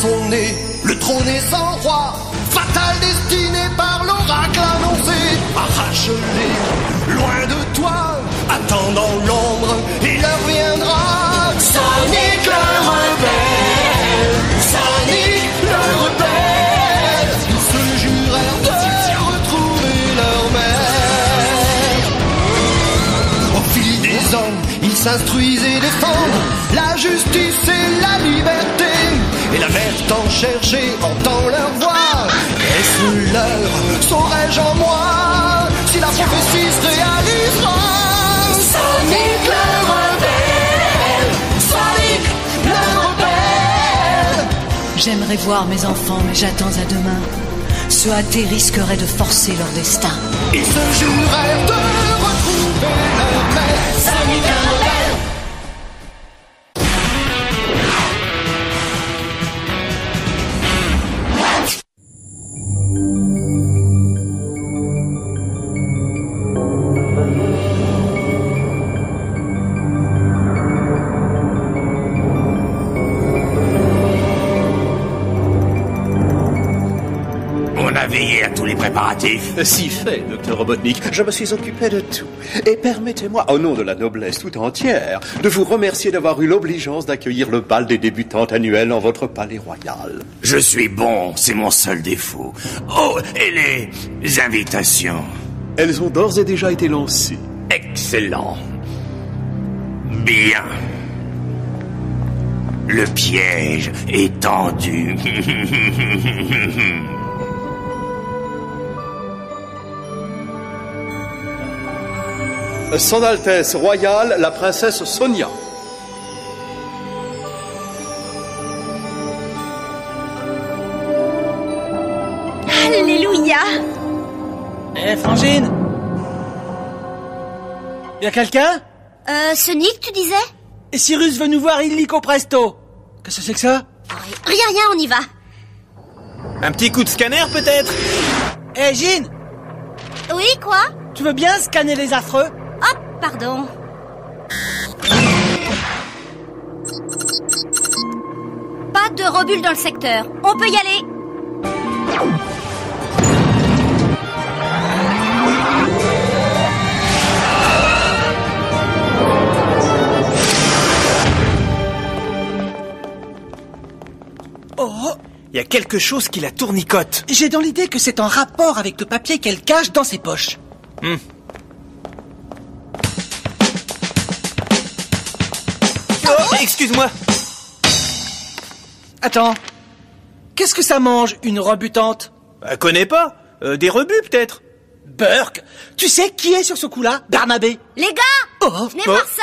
son nez, le trône est sans roi, fatale destinée par l'oracle annoncé. Arrache-les, loin de toi, attends dans l'ombre, et l'heure viendra. Sonic le rebelle, Sonic le rebelle, ils se jurèrent de retrouver leur mère. Au fil des ans, ils s'instruisent et défendent la justice et la liberté. Et la mère tant cherchée entend leur voix. Est-ce l'heure, saurais-je en moi si la prophétie se réalisera? Sonic le rebelle, Sonic le rebelle. J'aimerais voir mes enfants, mais j'attends à demain. Ceux athées risqueraient de forcer leur destin. Ils se jurèrent de retrouver leur mère. Sonic le rebelle. Veillez à tous les préparatifs. Si fait, docteur Robotnik. Je me suis occupé de tout. Et permettez-moi, au nom de la noblesse tout entière, de vous remercier d'avoir eu l'obligeance d'accueillir le bal des débutantes annuel en votre palais royal. Je suis bon, c'est mon seul défaut. Oh, et les invitations? Elles ont d'ores et déjà été lancées. Excellent. Bien. Le piège est tendu. Son Altesse royale, la princesse Sonia. Alléluia. Frangine? Y'a quelqu'un? Sonic, tu disais? Et Cyrus veut nous voir illico presto. Qu'est-ce que c'est que ça? Rien, on y va. Un petit coup de scanner, peut-être? Jean? Oui, quoi? Tu veux bien scanner les affreux? Hop, pardon. Pas de rebulle dans le secteur. On peut y aller. Oh! Il y a quelque chose qui la tournicote. J'ai dans l'idée que c'est en rapport avec le papier qu'elle cache dans ses poches. Oh, excuse-moi. Attends. Qu'est-ce que ça mange, une rebutante? Connais pas? Des rebuts, peut-être? Burke, tu sais qui est sur ce coup-là? Barnabé. Les gars, venez voir ça.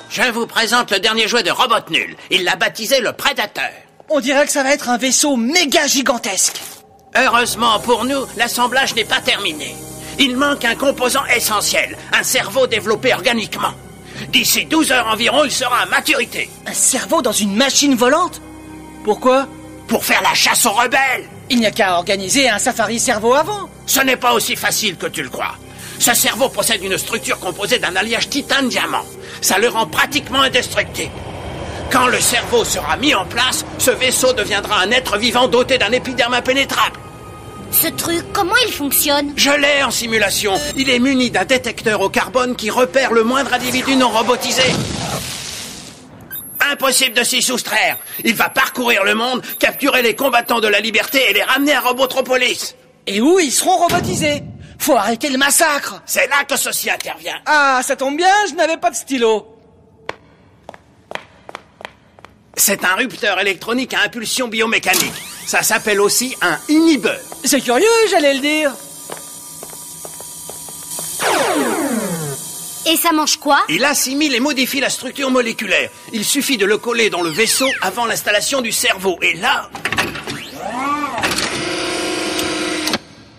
Je vous présente le dernier jouet de Robot Nul. Il l'a baptisé le Prédateur. On dirait que ça va être un vaisseau méga gigantesque. Heureusement pour nous, l'assemblage n'est pas terminé. Il manque un composant essentiel, un cerveau développé organiquement. D'ici 12 heures environ, il sera à maturité. Un cerveau dans une machine volante? Pourquoi? Pour faire la chasse aux rebelles. Il n'y a qu'à organiser un safari cerveau avant. Ce n'est pas aussi facile que tu le crois. Ce cerveau possède une structure composée d'un alliage titane-diamant. Ça le rend pratiquement indestructible. Quand le cerveau sera mis en place, ce vaisseau deviendra un être vivant doté d'un épiderme impénétrable. Ce truc, comment il fonctionne? Je l'ai en simulation. Il est muni d'un détecteur au carbone qui repère le moindre individu non robotisé. Impossible de s'y soustraire. Il va parcourir le monde, capturer les combattants de la liberté et les ramener à Robotropolis. Et où ils seront robotisés? Faut arrêter le massacre. C'est là que ceci intervient. Ah, ça tombe bien, je n'avais pas de stylo. C'est un rupteur électronique à impulsion biomécanique. Ça s'appelle aussi un inhibeur. C'est curieux, j'allais le dire. Et ça mange quoi? Il assimile et modifie la structure moléculaire. Il suffit de le coller dans le vaisseau avant l'installation du cerveau. Et là...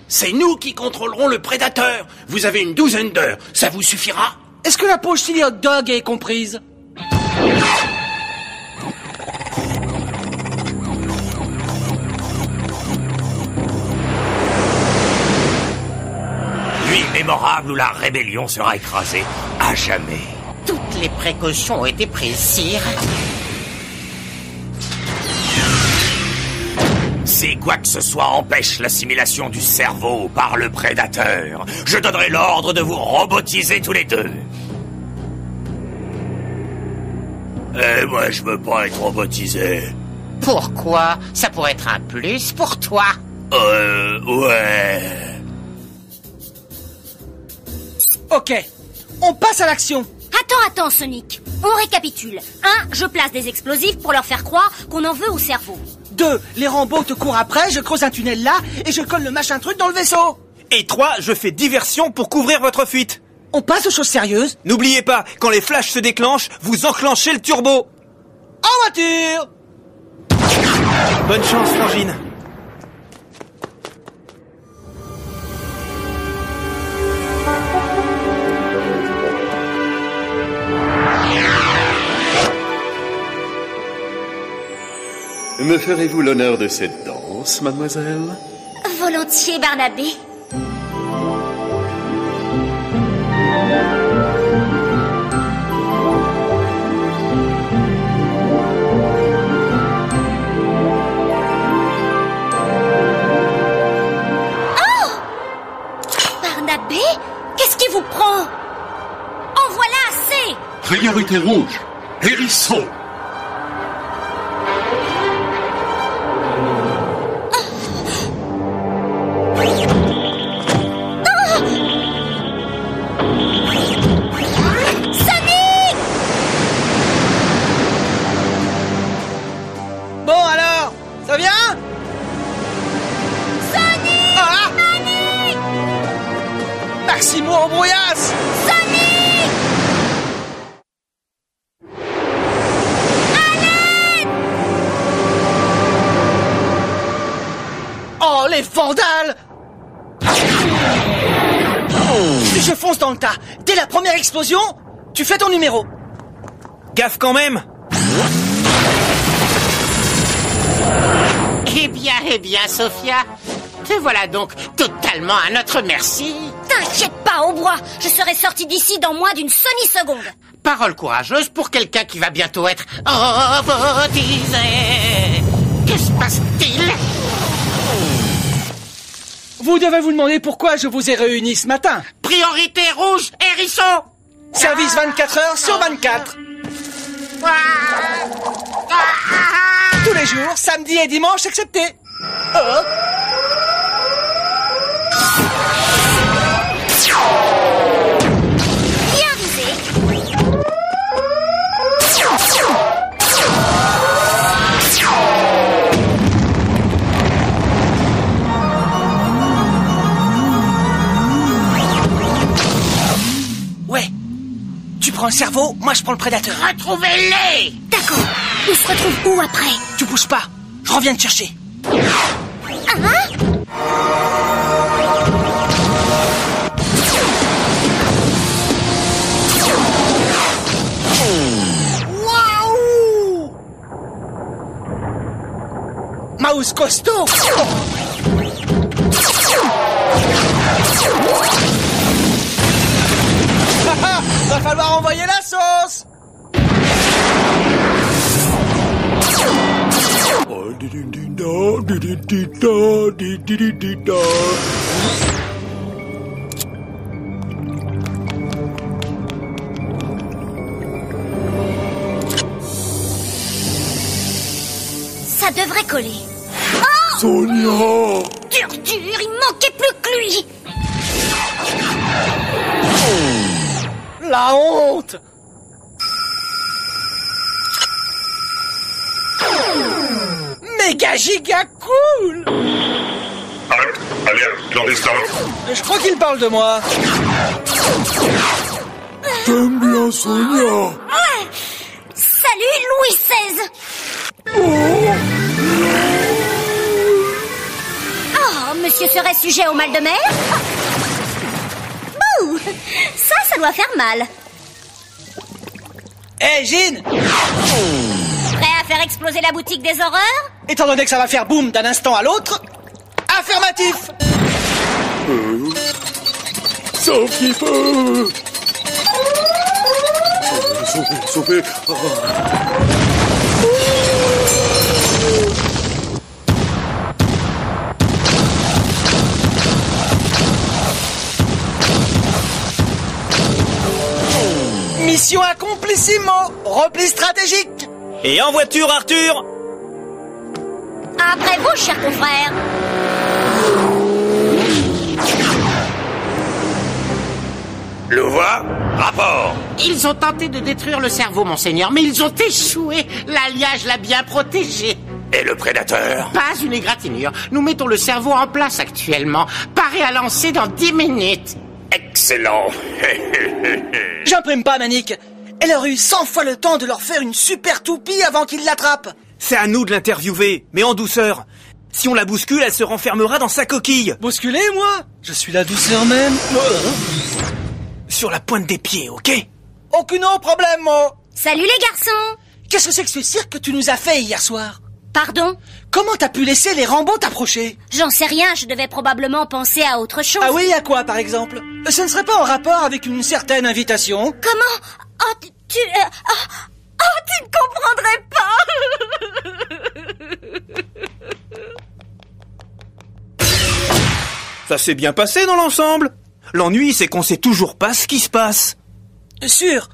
c'est nous qui contrôlerons le prédateur. Vous avez une 12aine d'heures. Ça vous suffira? Est-ce que la poche chili hot dog est comprise? Nuit mémorable où la rébellion sera écrasée à jamais. les précautions ont été prises, sire. Si quoi que ce soit empêche l'assimilation du cerveau par le prédateur, je donnerai l'ordre de vous robotiser tous les deux. Eh, moi je veux pas être robotisé. Pourquoi? Ça pourrait être un plus pour toi. Ouais. Ok, on passe à l'action. Attends, Sonic. On récapitule. 1. Je place des explosifs pour leur faire croire qu'on en veut au cerveau. 2. Les Rambo te courent après, je creuse un tunnel là et je colle le machin truc dans le vaisseau. Et 3, je fais diversion pour couvrir votre fuite. On passe aux choses sérieuses. N'oubliez pas, quand les flashs se déclenchent, vous enclenchez le turbo. En voiture. Bonne chance, Frangine. Me ferez-vous l'honneur de cette danse, mademoiselle? Volontiers, Barnabé. Oh! Barnabé? Qu'est-ce qui vous prend? En voilà assez! Priorité rouge, hérisson. Bon alors, ça vient? Sonic! Ah! Sonic! Maximo en brouillasse! Sonic! Oh, les vandales! Je fonce dans le tas. Dès la première explosion, tu fais ton numéro. Gaffe quand même. Eh bien, Sophia. Te voilà donc totalement à notre merci. T'inquiète pas, au bois. Je serai sorti d'ici dans moins d'une semi-seconde. Parole courageuse pour quelqu'un qui va bientôt être robotisé. Que se passe-t-il? Vous devez vous demander pourquoi je vous ai réunis ce matin. Priorité rouge, hérisson. Service 24 heures sur 24. Tous les jours, samedi et dimanche excepté. Oh. Bien visé. Ouais. Tu prends le cerveau, moi je prends le prédateur. Retrouvez-les. D'accord. On se retrouve où après? Tu bouges pas. Je reviens te chercher. Waouh! Mouse costaud. Va falloir envoyer la sauce. Ça devrait coller. Oh! Sonia! Dur, il manquait plus que lui. La honte. Méga giga cool. Alerte clandestin. Je crois qu'il parle de moi. T'aimes bien Sonia? Ouais. Salut, Louis XVI. Oh, monsieur serait sujet au mal de mer? Bouh! Ça doit faire mal. Hé, Jean! Prêt à faire exploser la boutique des horreurs? Étant donné que ça va faire boum d'un instant à l'autre, affirmatif! Sauf qu'il peut. Sauvez. Mission accomplissimo. Repli stratégique. Et en voiture, Arthur! Après vous, cher confrère. Louvois, rapport. Ils ont tenté de détruire le cerveau, monseigneur, mais ils ont échoué. L'alliage l'a bien protégé. Et le prédateur? Pas une égratignure. Nous mettons le cerveau en place actuellement. Paré à lancer dans 10 minutes. Excellent. J'imprime pas, Manic. Elle aurait eu 100 fois le temps de leur faire une super toupie avant qu'ils l'attrapent. C'est à nous de l'interviewer, mais en douceur. Si on la bouscule, elle se renfermera dans sa coquille. Bousculez, moi? Je suis la douceur même. Sur la pointe des pieds, ok? Aucun problème, moi. Salut les garçons. Qu'est-ce que c'est que ce cirque que tu nous as fait hier soir? Pardon? Comment t'as pu laisser les Rambo t'approcher? J'en sais rien, je devais probablement penser à autre chose. Ah oui, à quoi, par exemple? Ce ne serait pas en rapport avec une certaine invitation? Comment? Oh, tu ne comprendrais pas. Ça s'est bien passé dans l'ensemble. L'ennui, c'est qu'on sait toujours pas ce qui se passe. Sûr,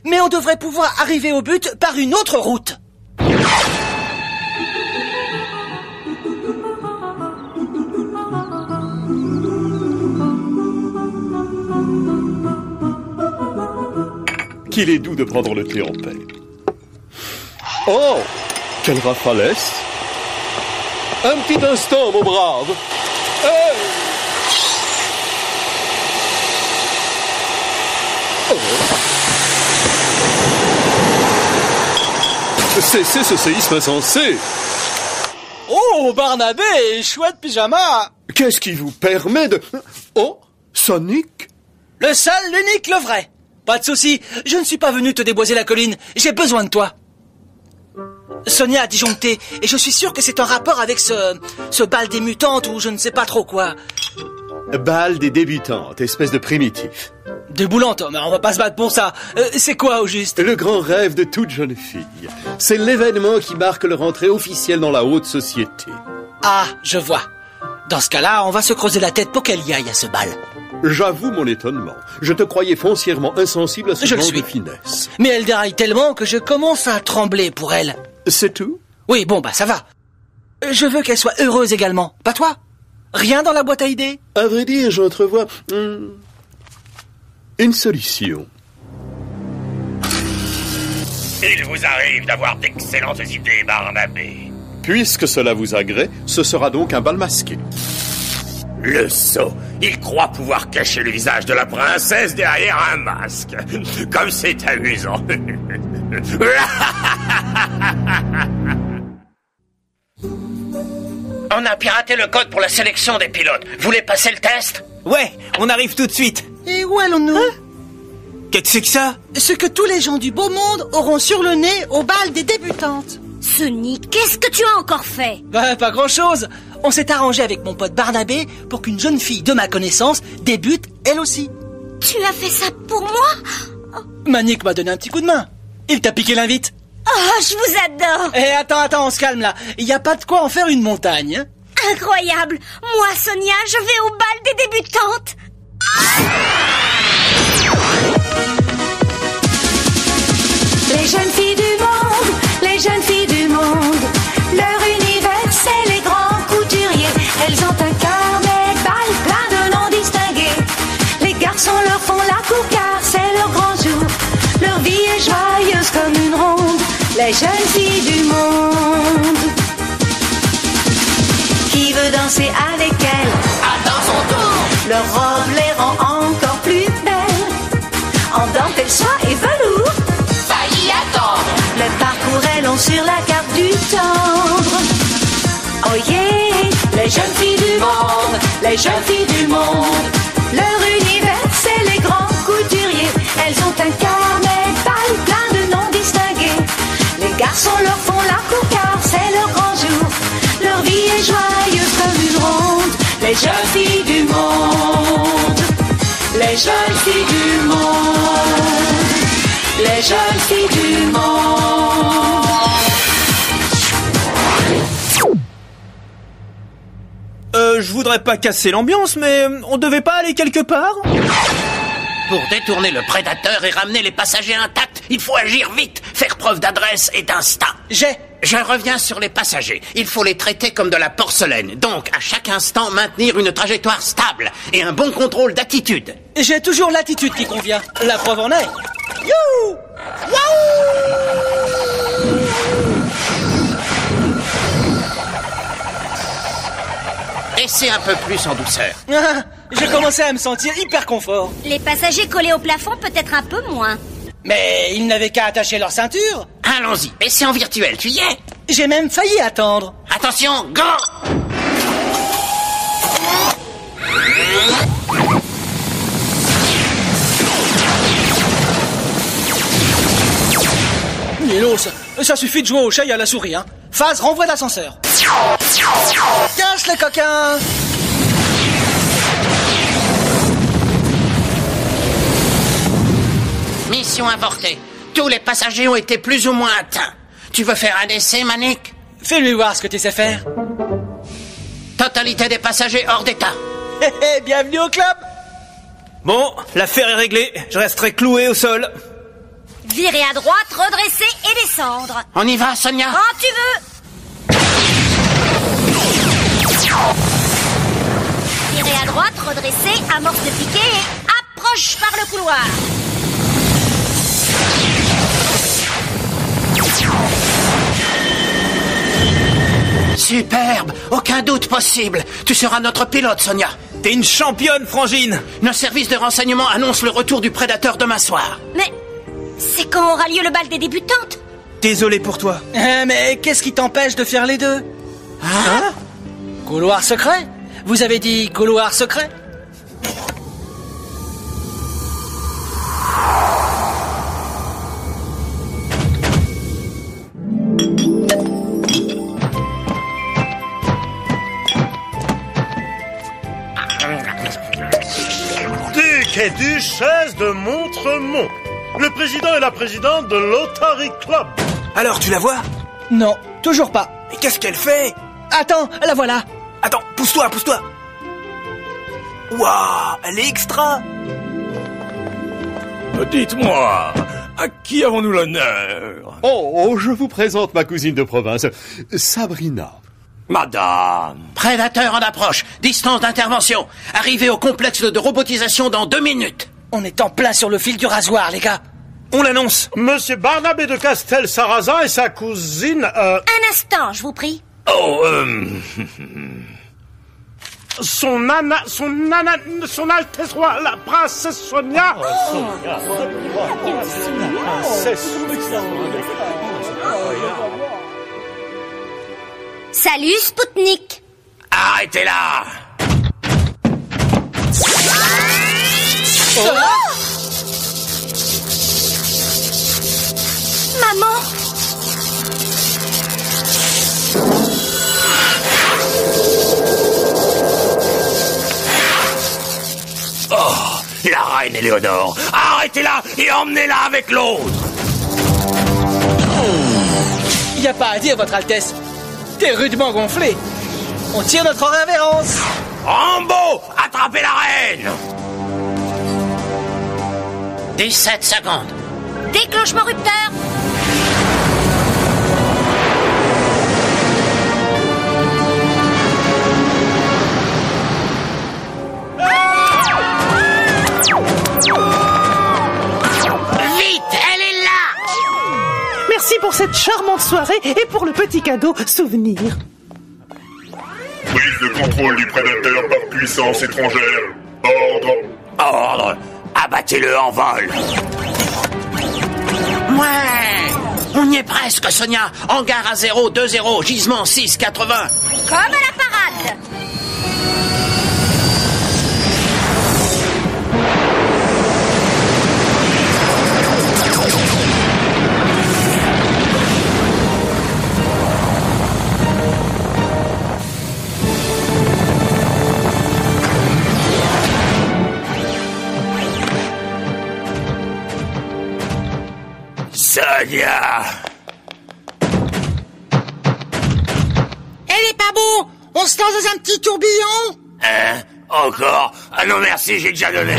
mais on devrait pouvoir arriver au but par une autre route. Qu'il est doux de prendre le thé en paix. Oh, quelle rafalesse! Un petit instant, mon brave. Hey! Oh. Cessez ce séisme insensé. Oh, Barnabé, chouette pyjama. Qu'est-ce qui vous permet de... Oh, Sonic? Le seul, l'unique, le vrai. Pas de souci, je ne suis pas venu te déboiser la colline, j'ai besoin de toi. Sonia a disjoncté, et je suis sûr que c'est en rapport avec ce bal des mutantes ou je ne sais pas trop quoi. Bal des débutantes, espèce de primitif. Déboulante, mais on va pas se battre pour ça. C'est quoi au juste? Le grand rêve de toute jeune fille. C'est l'événement qui marque leur entrée officielle dans la haute société. Ah, je vois. Dans ce cas-là, on va se creuser la tête pour qu'elle y aille à ce bal. J'avoue mon étonnement. Je te croyais foncièrement insensible à ce genre de finesse. Mais elle déraille tellement que je commence à trembler pour elle. C'est tout? Oui, bon, bah ça va. Je veux qu'elle soit heureuse également. Pas toi? Rien dans la boîte à idées? À vrai dire, j'entrevois... une solution. Il vous arrive d'avoir d'excellentes idées, Barnabé. Puisque cela vous agrée, ce sera donc un bal masqué. Le sot, il croit pouvoir cacher le visage de la princesse derrière un masque. Comme c'est amusant. On a piraté le code pour la sélection des pilotes. Vous voulez passer le test? Ouais, on arrive tout de suite. Et où allons-nous? Qu'est-ce que c'est que ça? Ce que tous les gens du beau monde auront sur le nez au bal des débutantes. Sonic, qu'est-ce que tu as encore fait? Bah, pas grand-chose. On s'est arrangé avec mon pote Barnabé pour qu'une jeune fille de ma connaissance débute, elle aussi. Tu as fait ça pour moi? Manic m'a donné un petit coup de main. Il t'a piqué l'invite. Oh, je vous adore. Eh, attends, on se calme là. Il n'y a pas de quoi en faire une montagne. Hein. Incroyable. Moi, Sonia, je vais au bal des débutantes. Les jeunes filles du monde, les jeunes filles du monde, leur univers c'est les grands couturiers. Elles ont un carnet de balles plein de noms distingués. Les garçons leur font la cour car c'est leur grand jour. Leur vie est joyeuse comme une ronde. Les jeunes filles du monde. Qui veut danser avec elles? Attends son tour. Leur robe les rend encore plus belles. En dentelle, soie et velours. Failli attendre. Le parcours est long sur la carte du tendre. Oh yeah, les jeunes filles du monde, les jeunes filles du monde. Leur univers, c'est les grands couturiers. Elles ont un carnet de balles plein de noms distingués. Les garçons leur font la cour car c'est leur grand jour. Leur vie est joyeuse comme une ronde. Les jeunes filles du monde, les jeunes filles du monde, les jeunes filles voudrais pas casser l'ambiance, mais on devait pas aller quelque part? Pour détourner le prédateur et ramener les passagers intacts, il faut agir vite, faire preuve d'adresse et d'instinct. Je reviens sur les passagers. Il faut les traiter comme de la porcelaine. Donc, à chaque instant, maintenir une trajectoire stable et un bon contrôle d'attitude. J'ai toujours l'attitude qui convient. La preuve en est. Youhou! Et c'est un peu plus en douceur. J'ai commencé à me sentir hyper confort. Les passagers collés au plafond, peut-être un peu moins. Mais ils n'avaient qu'à attacher leur ceinture. Allons-y, et c'est en virtuel, tu y es? J'ai même failli attendre. Attention, go! Nilo, ça suffit de jouer au chat et à la souris, hein. Phase, renvoie l'ascenseur. Cache les coquins! Mission avortée. Tous les passagers ont été plus ou moins atteints. Tu veux faire un essai, Manic? Fais-lui voir ce que tu sais faire. Totalité des passagers hors d'état. Bienvenue au club! Bon, l'affaire est réglée. Je resterai cloué au sol. Virer à droite, redresser et descendre. On y va, Sonia? Quand tu veux. Virer à droite, redresser, amorce de piqué et approche par le couloir. Superbe, aucun doute possible. Tu seras notre pilote, Sonia. T'es une championne, Frangine. Nos services de renseignement annoncent le retour du prédateur demain soir. Mais c'est quand aura lieu le bal des débutantes? Désolé pour toi. Mais qu'est-ce qui t'empêche de faire les deux? Hein? Couloir secret? Vous avez dit couloir secret? Quai Duchesse de Montremont, le président et la présidente de l'Otary Club. Alors, tu la vois? Non, toujours pas. Mais qu'est-ce qu'elle fait? Attends, la voilà. Attends, pousse-toi. Waouh, elle est extra. Dites-moi, à qui avons-nous l'honneur? Oh, je vous présente ma cousine de province, Sabrina. Madame. Prédateur en approche. Distance d'intervention. Arrivée au complexe de robotisation dans 2 minutes. On est en plein sur le fil du rasoir, les gars. On l'annonce. Monsieur Barnabé de Castel-Sarrazin et sa cousine... Un instant, je vous prie. Oh, Son Altesse Royale, la princesse Sonia. Salut, Spoutnik. arrêtez là. Maman. Oh, la reine Éléonore, arrêtez-la et emmenez-la avec l'autre. Il n'y a pas à dire, Votre Altesse. T'es rudement gonflé. On tire notre révérence. Rambo, attrapez la reine. 17 secondes. Déclenchement rupteur. Vite, elle est là. Merci pour cette charmante soirée et pour le petit cadeau souvenir. Prise de contrôle du prédateur par puissance étrangère. Ordre. Ordre. Abattez-le en vol. Ouais. On y est presque, Sonia. Hangar à 020, gisement 680. Comme à la parade. Sonia. Elle est pas beau. On se lance dans un petit tourbillon. Hein? Encore? Ah non merci, j'ai déjà donné.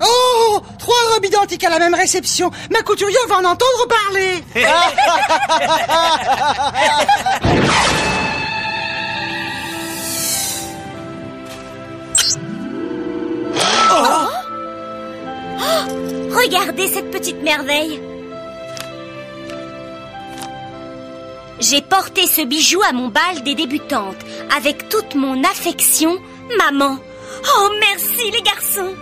Oh, 3 robes identiques à la même réception. Ma couturière va en entendre parler. Regardez cette petite merveille. J'ai porté ce bijou à mon bal des débutantes avec toute mon affection, maman. Oh, merci les garçons.